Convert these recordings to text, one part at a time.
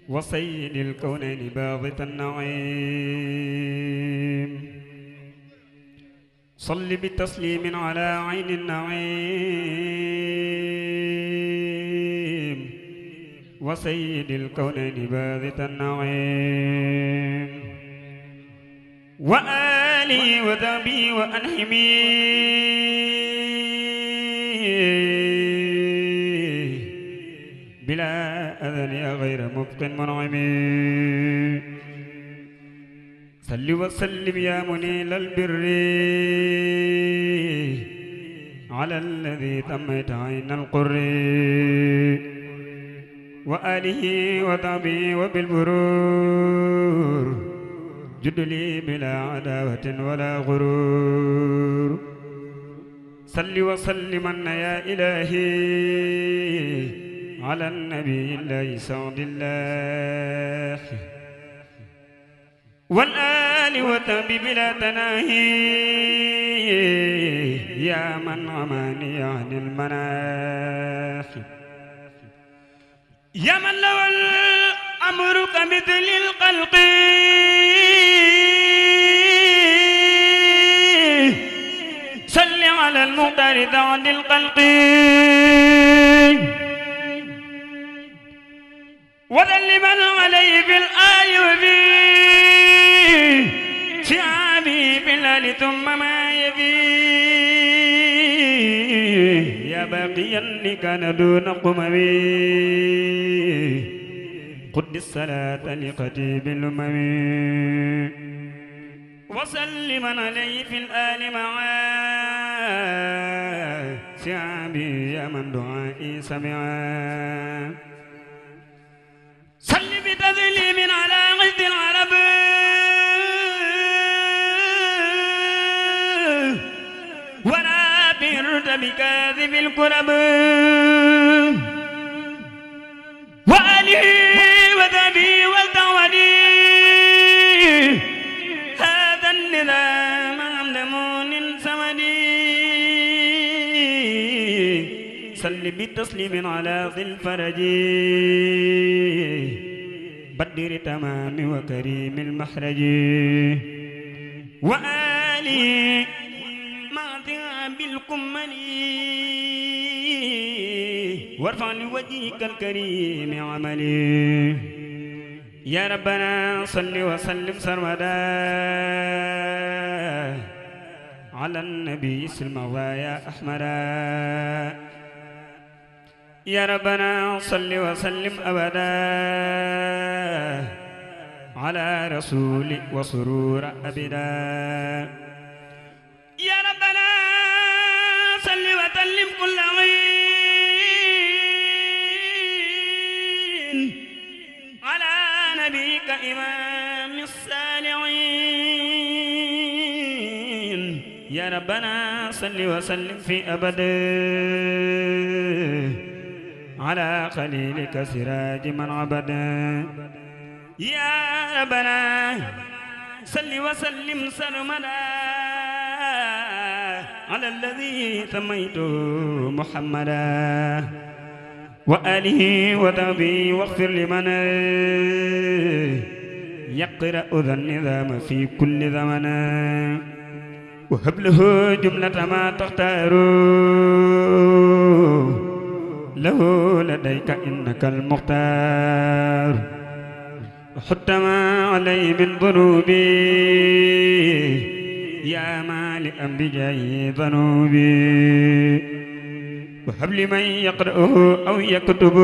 وسيد الكونين باغت النعيم صل بتسليم على عين النعيم وسيد الكونين باغت النعيم وآلي وذبي وأنحمي بلا أذن غير مبق منعم صل وسلم يا منيل البر على الذي تمت عين القر وآله وصحبه وبالبرور جد لي بلا عداوة ولا غرور صل وسلم يا إلهي على النبي الله سعد الله والآل وتبي بلا تناهي يا من عماني عن المناخي يا من لو الأمر كمثل القلق صل على المختار ذعد القلق وذلما عليه في الآل وفي شعبي في الآل ثم ما يبي يا باقيا كان دون قممي قد الصلاة لقتيب الأمم وسلما عليه في الآل معا شعبي يا من دعائي سمعا صل بتسليم على غد العرب ولا برد بكاذب الكرب وآله وذبي والتعودي هذا النظام عمدمون سمدي صل بتسليم على ذي الفرج بدر تمام وكريم المخرج وآلي مع ذهاب الكملي وارفع لوجهك الكريم عملي يا ربنا صل وسلم سرمدا على النبي المولى يا أحمدا يا ربنا صل وسلم أبدا على رسول وسرور أبدا يا ربنا صل وسلم كل عين على نبيك إمام الصالحين يا ربنا صل وسلم في أبد على خليلك سراج من عبد يا ربنا صل وسلم سرمدا على الذي سميته محمدا وآله وصحبه واغفر لمن يقرأ ذا النظام في كل زمن وهب له جملة ما تختار له لديك إنك المختار وحط ما علي من ذنوبي يا مالئا بجاي ذنوبي وهب لمن يقرأه أو يكتبه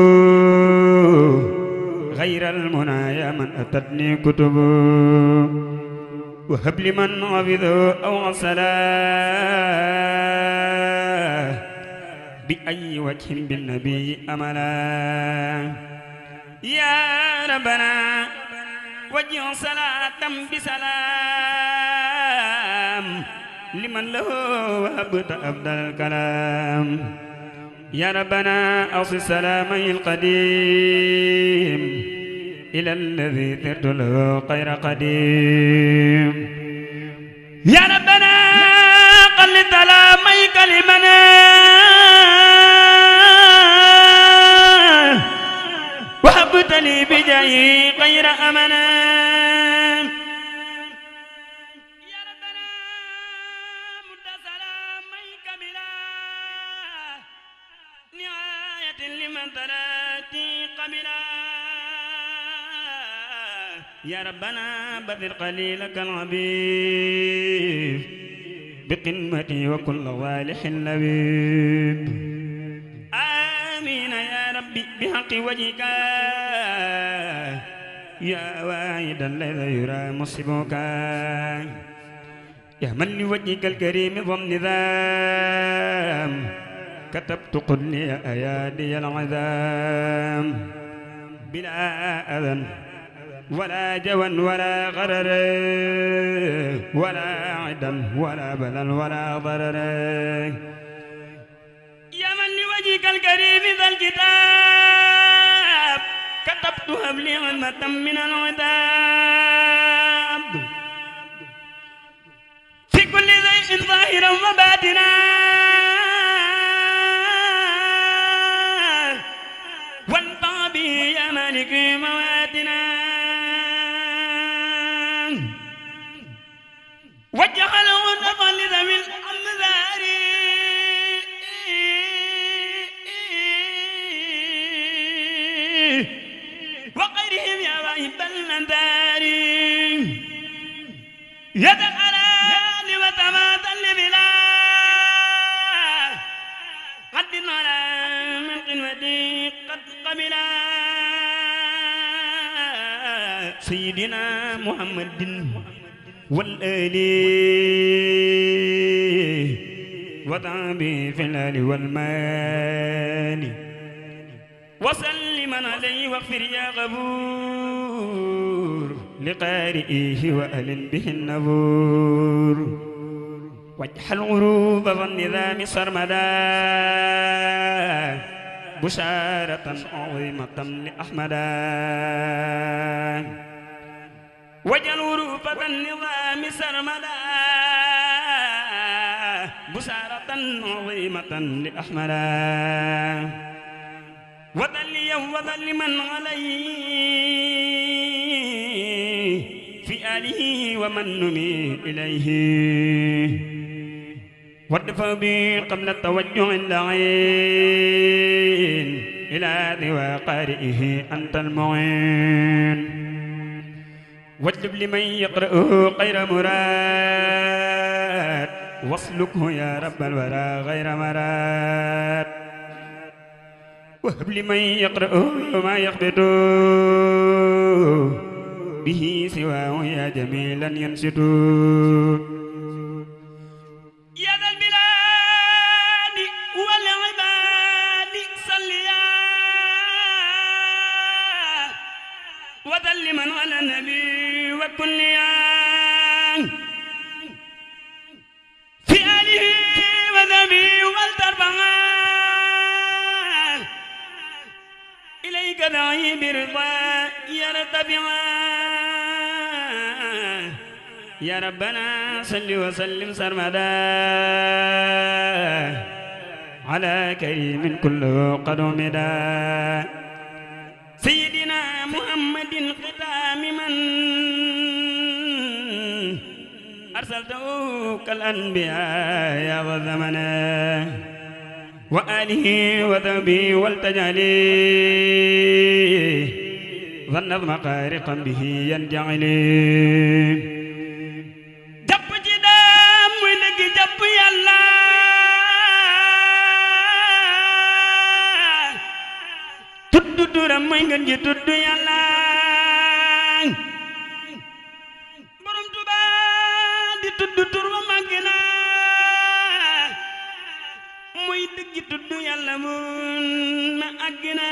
غير المنايا من أتتني كتبه وهب لمن حفظه أو عسلاه بأي وجه بالنبي أملا يا ربنا وجه صلاة بسلام لمن له وهبت أفضل الكلام يا ربنا أوصي سلامي القديم إلى الذي ثرت له خير قديم يا ربنا قل سلامي كلمنا وهبت لي بجاي غير أمنا يا ربنا مد سلاميك بلا نهاية لمن تراتي قبلا يا ربنا بذر قليلك العبيد بقمتي وكل والح لبيب آمين يا ربي بحق وجهك يا واحدا الذي يرى مصيبك يا من لوجهك الكريم ضم نظام كتبت قل لي أيادي العذاب بلا أذن ولا جوى ولا غرر ولا عدا ولا بلل ولا ضرر يا من لوجهك الكريم ذا الكتاب كتبت هب لي علمة من العذاب في كل شيء ظاهرا وباطنا وانفع به يا مالك مواتنا وجعله نفعا لذوي الأنذار وغيرهم يا واهب الأنذار يد الألال وتماثل بلا قد على من قنوتي قد قبلا سيدنا محمد والآل وطعبي في الآل والمال وسلم عليه واغفر يا غفور لقارئه وأهل به النبور واجعل عروب النظام سرمدا بشارة عظيمة لأحمدا وجل ورفة النظام سرمدا بشارة عظيمة لأحمدا وذليا وذل من عليه في آله ومن نمي إليه وادفع بي قبل التوجه اللعين إلى ذوى قارئه أنت المعين واجلب لمن يقرأه غير مراد واسلكه يا رب الورى غير مراد وهب لمن يقرأه ما يخبط به سواه يا جميلا ينشد يا ذا البلاد والعباد صليا وذل من على النبي وكل في آله وذبي والتربعا إليك دعي برضا يرتبعا يا ربنا صل وسلم سرمدا على كريم كله قد مدا سيدنا محمد ختام من أرسلته كالأنبياء يا وزمنا وآله وذبي والتجالي ظنت مقارقا به ينجعلي جب جدام وينك جب يلا tudd turam mooy ngeen ji tudd yàlla borom Tuuba di tudd tur wa màgg na muy dëgg tudd yàlla mun na àgg na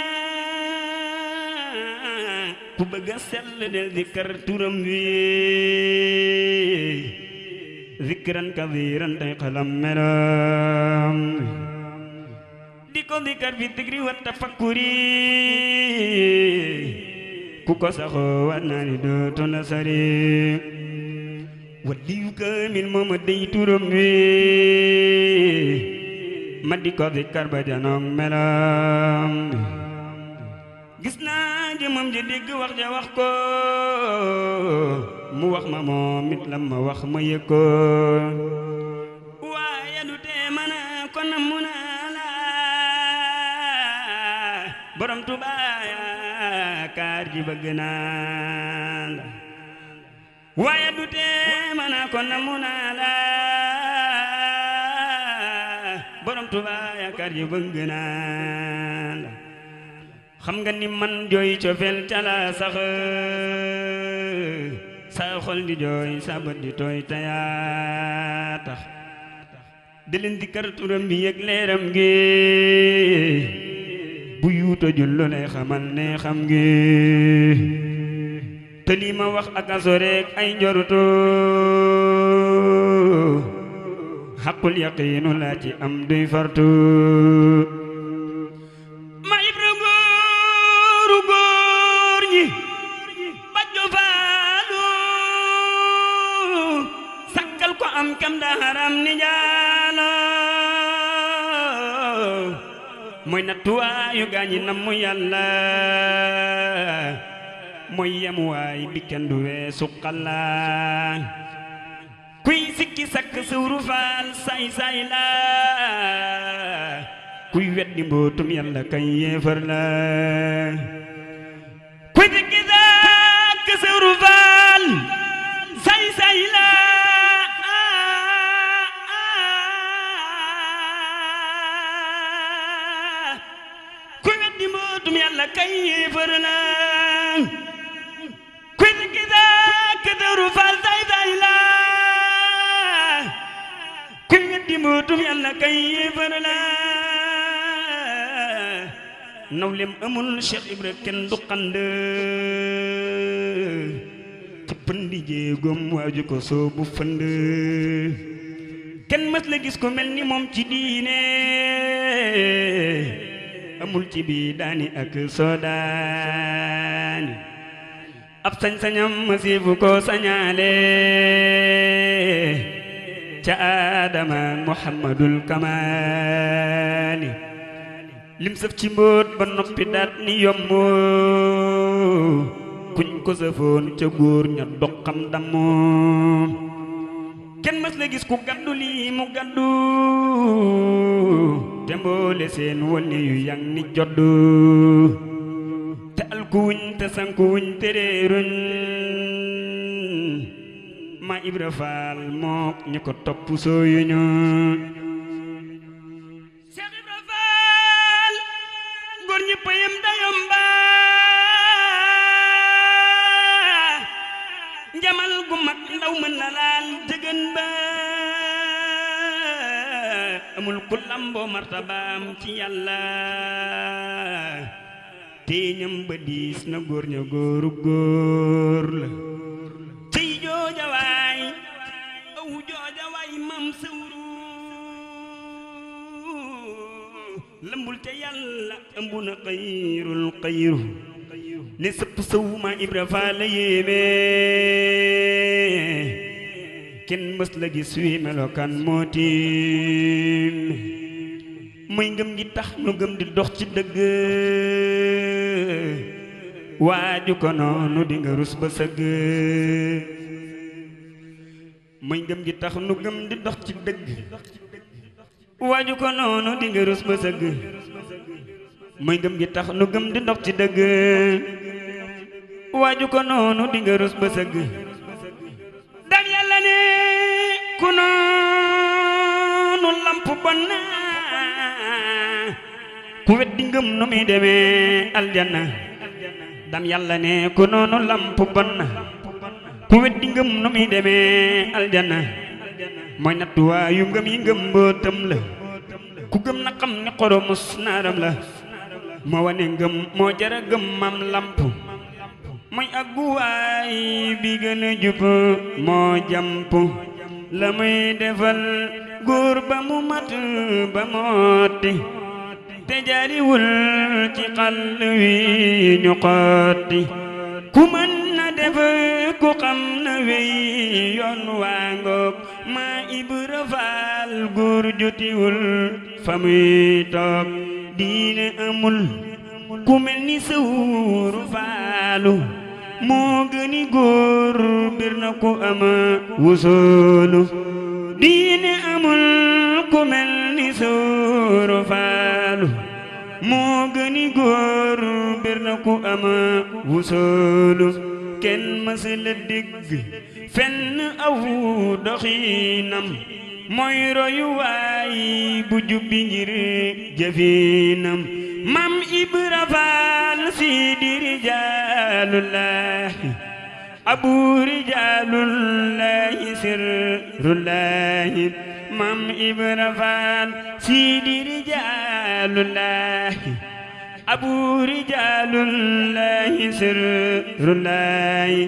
ku bëgg a sell del zikkar turam wi zikran kathiran tey xalam meram di ko zikar fi zikri wa tafakkuri ku ko saxoo war naa ni dootu na sari waliyu kaamil mooma dey turam wi ma di ko zikar ba janoog melam gis naa jëmam ji dégg wax ja wax ko mu wax ma moom it lam ma wax ma yëg ko waaye du tee ma naa ko namm naa la borom Tuubaa yaakaar ji bëgg naa la waaye du tee ma naa ko namm naa la borom Tuubaa yaakaar ji bëgg naa la xam nga ni man jooy cofeel cala sax sa xol di jooy sa bët di tooy te yaa tax di leen di kar turam bi yëg leeram gi bu yuuto jullu lay xamal ne xam ngi te lii ma wax ak aso rek ay njoruto xaqul yaqiinu laa ci am duy fartu ma ibra góoru góor ñi bajjo faalu sakkal ko am kam da haram ni jaalo mooy nattuwaayu gaañi nammu yàlla mooy yemuwaay bi kenn du weesu xalla kuy sikki sakk sawru faal say say la kuy weddi mbootum yàlla kay yéefar la kuy sikki sakk sawru faal say say la kuy weddi mbootum yàlla kay yéefar la kuy sikki sakk sawru faal say say la kuy weddi mbootum yàlla kay yéefar la nawlem amul Cheikh Ibra kenn du xand ci pëndi jéegoom waaju ko soobu fënd kenn mës la gis ko mel ni moom ci diine amul ci bii daani ak soodaani ab sañ-sañam masiifu ko sañaale ca Adama Muhammadul Kamaali lim sëf ci mbóot ba noppi daat ni yomb kuñ ko sëfoon ca góor ña doxam dammu kenn mës la gis ku gaddu lii mu gaddu te mboole seen wone yu yang ni joddu te alkuwuñ te sankuwuñ te réeruñ ma Ibra Faal mook ñi ko topp sooyuñu Cheikh Ibra Faal góor ñi payam dayomba njamal gu mag ndaw mën na laal jëgën ba amul ku lamboo martabaam ci yàlla téeñam ba diis na góor ña góoru góor la mam sawru lambul te yàlla ëmb na xayrul xayru ne sëpp saw ma Ibra Faal la yéeme kenn mës la gis wi melokaan moo tiim muy ngëm gi tax nu gëm di dox ci dëgg waaju ko noonu di nga rus ba sëgg muy ngëm gi tax nu gëm di dox ci dëgg waaju ko noonu di nga rus ba sëgg muy ngëm gi tax nu gëm di dox ci dëgg waaju ko noonu di nga rus ba sëgg dam yàlla ne ku noonu lamp bon na ku weddi ngëm nu muy demee aljanna dam yàlla ne ku noonu lamp bon na ku weddi ngëm nu muy demee aljanna mooy nattuwaayu ngëm yi ngëm mbootam la ku gëm na xam ne xoromus naaram la moo wane ngëm moo jara gëm mam lamp mooy agguwaay bi gën a jub moo jàmp la muy defal góor ba mu mat ba motti te jaariwul ci xàll wi ñu xotti ku mën na def ku xam na wey yoon waa ngoog ma Ibra Faal góor jotiwul fa muy toog diine amul ku mel ni sawru faalu moo gëni góor bir na ku ama wusoolu diine amul ku mel ni sawru faalu moo gëni góor bir na ku ama wusoolu kenn mësula dégg fenn aw doxinam mooy royu waay bu jubbi ngir jëfinam Mam Ibra Faal Sidi rijaalullahi abu rijaalullahi sirrullahi Mam Ibra Faal Sidi rijaalullahi abu rijaalullahi sirrullahi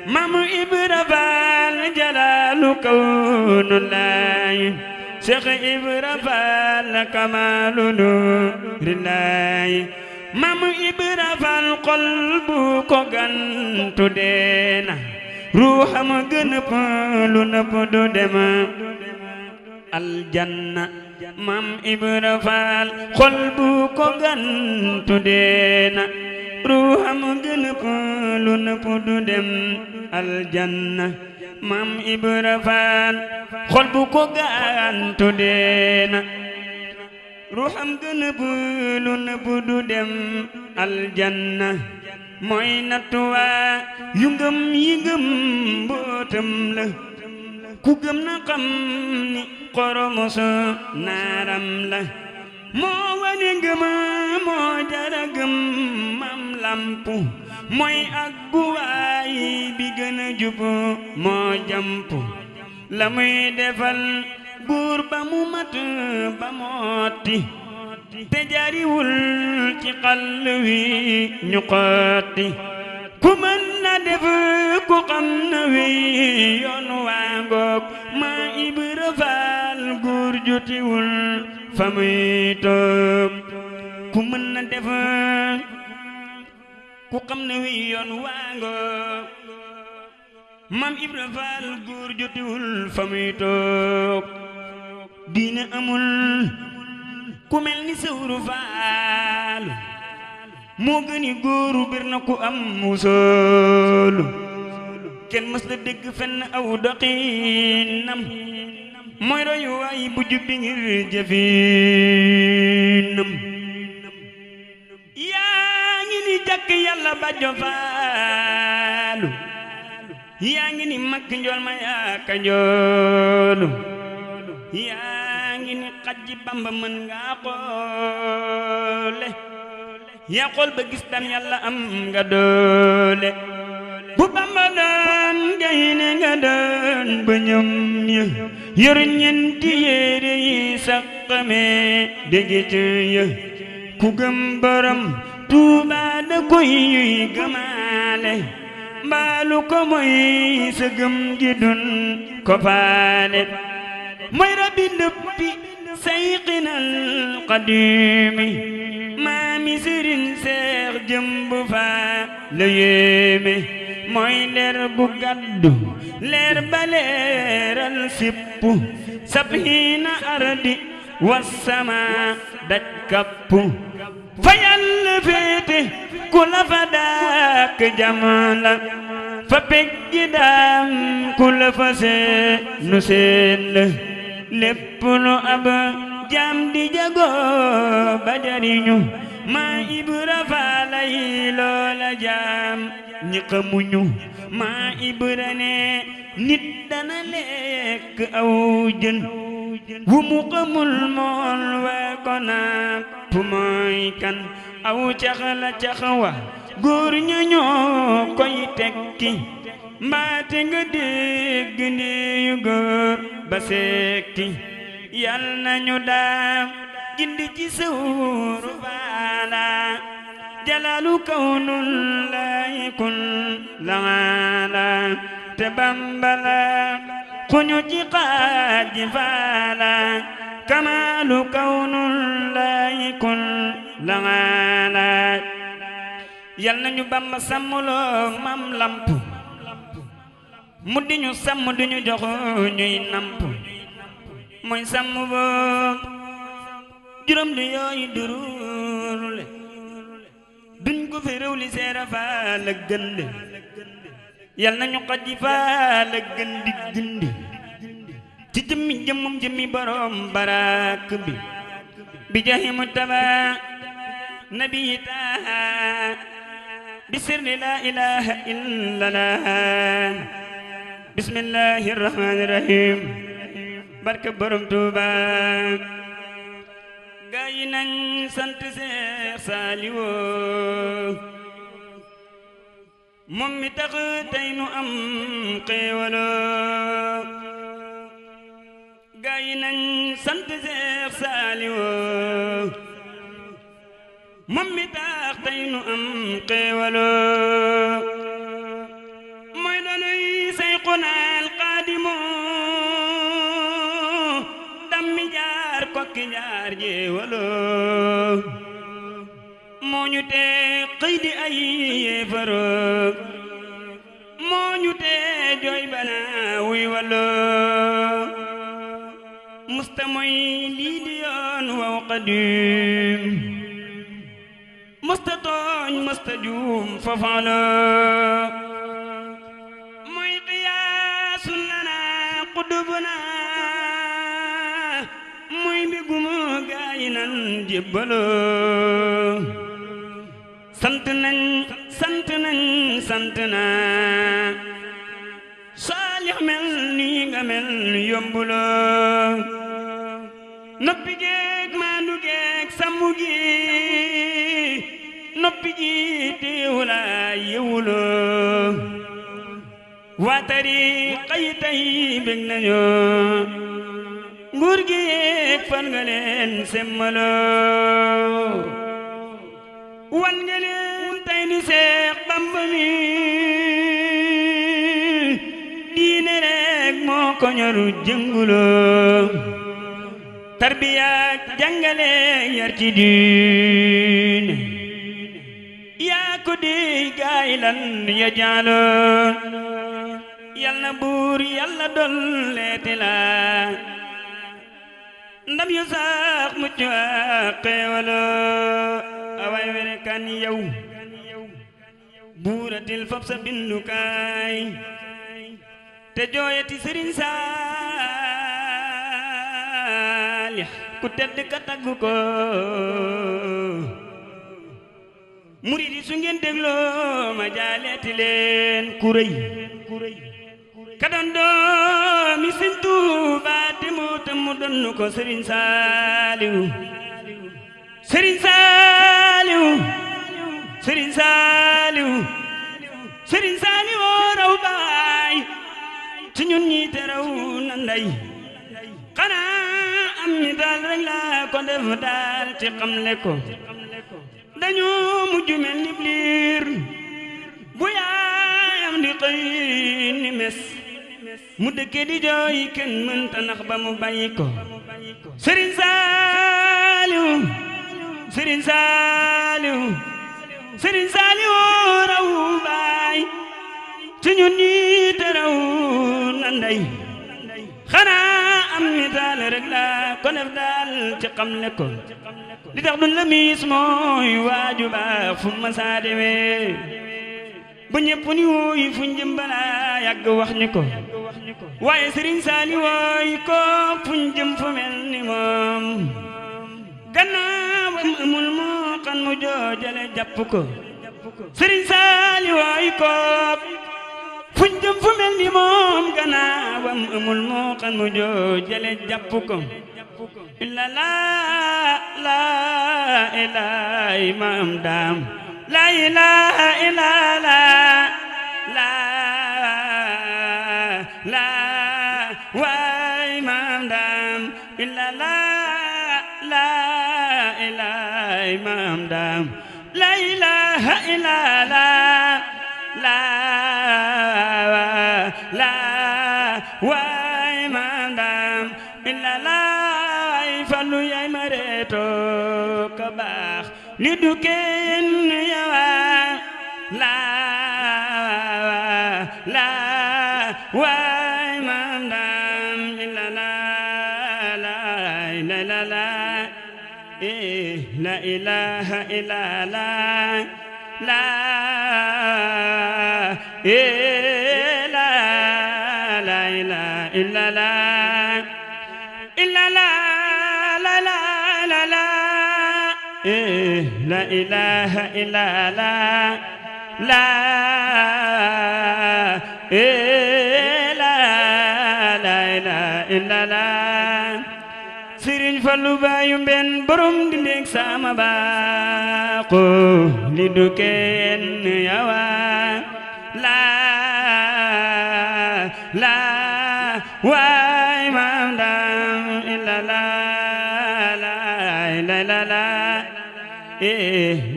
Mam Ibra Faal jalaalu kawnullahi Cheikh Ibra Faal kamaalu nuurillahi Mam Ibra Faal xol bu ko gantu deena ruuxam gën a lu nëpp du dem aljanna Mam Ibra Faal xol bu ko gantu deena ruuxam gën a lu nëpp du dem aljanna Mam Ibra Faal xol bu ko gantu deena ruuxam gën a lu nëpp du dem aljanna mooy nattuwaa yu ngëm yi ngëm mbootam la ku gëm na xam ni xoromoso naaram la moo wane ngëma moo jara gëm Mam lampu mooy ak guwaay bi gën a jubu moo jampu la muy defal buur ba mu mat ba mooti te jariwul ci xàll wi ñu xotti ku mën na def ku xam na wi yoon waa ngoog Maa Ibra Faal góor jotiwul fa muy toog ku mën na def ku xam na wi yoon waa ngoog Mam Ibra Faal góor jotiwul fa muy toog diine amul ku mel ni sawru faal moo gëni góoru bir na ku am musoolu kenn mës la dégg fenn aw doxinam mooy royu waay bu jubbi ngir jëfinam yaa ngi ni jàkk yàlla bàjjo faalu yaa ngi ni makk njool ma yaaka njoolu yaa ngi ni xajji Bamba mën nga xoole yaa xool ba gis daan yàlla am nga doole bu Bamba doon gaynde nga doon ba ñoom ya yor ñeenti yére yi saqame dégg ci ya ku gëm borom Tuuba da koy gëmaale mbaalu ko moy sa gëm gi dun ko faale mooy rabbi ndëppi sayqinal qadimi maami Sëriñ Seex Jëmb Faal la yéeme mooy leer bu gaddu leer ba leeral sippu sabhiina ardi wassama daj kappu fa Yàlla féete ku la fa daak jamala fa peggi daam ku la fa seenu seen la lépp lu ab jaam di jago ba jariñu Maa Ibra Faalay loola jaam ñi xamuñu Maa Ibra ne nit dana lekk aw jën wu mu xamul mool waa ko napp mooy kan aw cax la cax wa góor ña ñoo koy tekki mbaate nga dégg neeyu góor ba sekki yal nañu daam gindi ci sawru faala jalaalu kawnullahi kun laala te Bambala xuñu ci xaaji faala kamaalu kawnullahi kun laala yal nañu Bamba sàmmuloo Mam lampu mu di ñu sàmm di ñu jox ñuy namp mooy sàmm boo juróom du yooyu durule ku fi réew li seera faa la gënd yal nañu xajji faa la gëndi gëndi ci jëmmi jëmmum jëmmi borom barak bi jahi mujtaba nabi taha bi sirri la ilaha illallah bismillahir rahmanir rahim barke borom Tuuba gaa yi nañ sant Seex Saaliwu moom mi tax tey nu am xéewalo gaa yi nañ sant Seex Saaliwu moom mi tax tey nu am xéewalo mooy doonuy Sayxunal Xaadimu dammi jaar kokki jaar jeewalo moo ñu tee xëy di ay yéefaro moo ñu tee jooy bana wuy walo musta moy lii di yoon waw qadim musta tooñ musta juum fafalo moy qiyaasun lana qudubuna muy mbigumu gaayi nan jébbalo sant nañ sant nañ sant na Saalix mel nii nga mel yombulo noppi geek maandu geek sàmmu gi noppi ji teewula yewulo waa tariqa yi tey bég nañu nguur gi yeeg fal nga leen semmalo wan nga leen tey ni Seex Bamba mi diine rek moo ko ñor jëngulo tarbiyaak jàngale yar ci diine yaa ko di gaay lan ya jaalo yal na buur yàlla dolleeti la ndam yu sax mucc ak xéewalo away were kan yow buuratil fab sa bindukaay te jooyati Sëriñ Saalix ku tedd ka taggu ko murid yi su ngeen dégloo ma jaaleeti leen ku rëy ka doon doomi Sëriñ Tuuba te mu donnu ko Sëriñ Saaliw Sëriñ Saaliw Sëriñ Saaliw Sëriñ Saaliw raw baay ci ñun ñi te raw na ndey xanaa am mi daal rek laa ko def daal ci xamle ko dañu mujj mel ni liir bu yaayam di xëy ni mes mu dëkke di jooy kenn mënta nax ba mu bàyyi ko Sëriñ Saaliw Sëriñ Saaliw Sëriñ Saaliw raw baay ci ñun ñi te raw na ndey xanaa am mi daal rek la ko def daal ci xamle ko li tax dun la miis mooy waaju baax fu ma saa demee bu ñëpp ni wuy fu njëm balaa yàgg wax ñu ko waaye Sëriñ Saaliw wooy ko fu njëm fu mel ni moom gannaawam amul moo kan mu joojale jàpp ko Sëriñ Saaliw wooy ko fu njëm fu mel ni moom gannaawam amul moo kan mu joojale jàpp ko illa la ilaha imam daam la ilaha illa la waay imam daam illa la ilaha imam daam la ilaha illa la waay imam daam illa la Fallu yaay ma reeto ka baax li du kenn yawa la waay maam daam illa la ilaha illa la la ilaha illa la illa la la la la la la ilaha illa la la la la ilaha illa la Sëriñ Fallu baayu mbenn borom di ndéeg sama baaqo li du kenn yawa la la waay maam daam illa la la la la la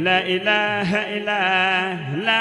la ilaha illa la